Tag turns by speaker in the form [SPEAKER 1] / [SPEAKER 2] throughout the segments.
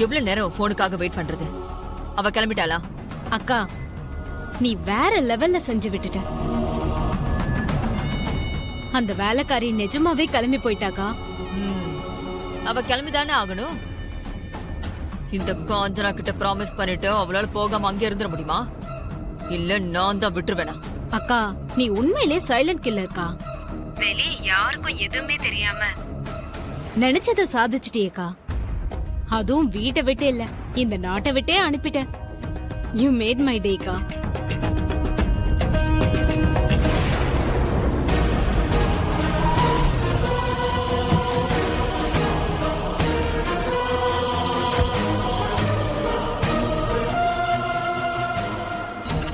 [SPEAKER 1] எவ்வளவு நேரம் போனுக்காக வெயிட் பண்றது? அவ கிளம்பிட்டாளா?
[SPEAKER 2] அக்கா, நீ வேற லெவல்ல செஞ்சு விட்டுட்ட. அந்த வேலைக்காரி நிஜமாவே கிளம்பி போயிட்டாக்கா.
[SPEAKER 1] அவ கிளம்பிதானே ஆகணும். இந்த காஞ்சனா கிட்ட ப்ராமிஸ் பண்ணிட்டு அவளால போகாம அங்க இருந்துட முடியுமா? இல்ல நான் தான் விட்டுருவேனா?
[SPEAKER 2] அக்கா, நீ உண்மையிலே சைலண்ட் கில்லர்க்கா. வெளியே யாருக்கும் எதுவுமே தெரியாம நினைச்சத சாதிச்சிட்டியேக்கா. அதுவும் வீட்டை விட்டு இல்ல, இந்த நாட்டை விட்டே அனுப்பிட்ட. யூ மேட் மை டேக்கா.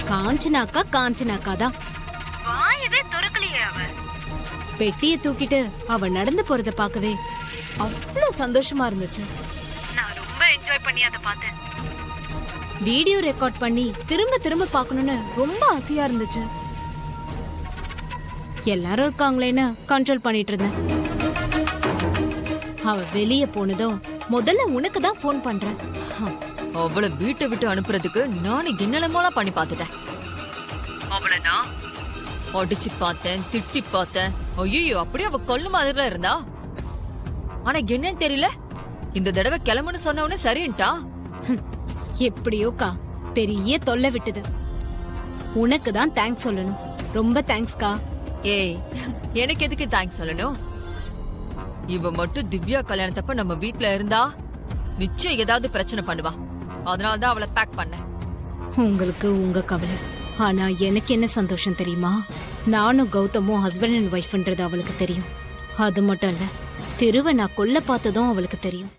[SPEAKER 2] காஞ்சனாக்கா காஞ்சனாக்கா தான். வாயவே துறக்கலையே அவ. பெட்டிய தூக்கிட்டு அவ நடந்து போறத பார்க்கவே அவ்வளவு சந்தோஷமா இருந்துச்சு. நான் ரொம்ப என்ஜாய் பண்ணி அத பார்த்தேன். வீடியோ ரெக்கார்ட் பண்ணி திரும்ப திரும்ப பார்க்கணும்னு ரொம்ப ஆசையா இருந்துச்சு. எல்லாரும் இருக்காங்களேன்னு கண்ட்ரோல் பண்ணிட்டு இருந்தேன். அவ வெளியே போனதும் முதல்ல உனக்கு தான் போன் பண்றேன்.
[SPEAKER 1] அவளை வீட்டை விட்டு அனுப்புறதுக்கு நானும் என்னென்னமோலாம் பண்ணி பார்த்துட்டேன். அவளை நான் அடிச்சு பார்த்தேன், திட்டி பார்த்தேன். ஐயோ, அப்படியே அவ கொல்லு மாதிரில இருந்தா. ஆனா என்னன்னு தெரியல, இந்த தடவை கிளம்புன்னு சொன்னவனே சரின்ட்டா.
[SPEAKER 2] எப்படியோக்கா, பெரிய தொல்லை விட்டது. உனக்கு தான் தேங்க்ஸ் சொல்லணும். ரொம்ப தேங்க்ஸ்க்கா.
[SPEAKER 1] ஏய், எனக்கு எதுக்கு தேங்க்ஸ் சொல்லணும்? இவ மட்டும் திவ்யா கல்யாணத்தப்ப நம்ம வீட்ல இருந்தா நிச்சயம் ஏதாவது பிரச்சனை பண்ணுவா. அதனாலதான் அவளை பேக் பண்ண.
[SPEAKER 2] உங்களுக்கு உங்க கவலை, ஆனா எனக்கு என்ன சந்தோஷம் தெரியுமா? நானும் கௌதமும் ஹஸ்பண்ட் அண்ட் ஒய்ஃப்ன்றது அவளுக்கு தெரியும். அது மட்டும் இல்ல, திருவை நான் கொல்ல பார்த்ததும் அவளுக்கு தெரியும்.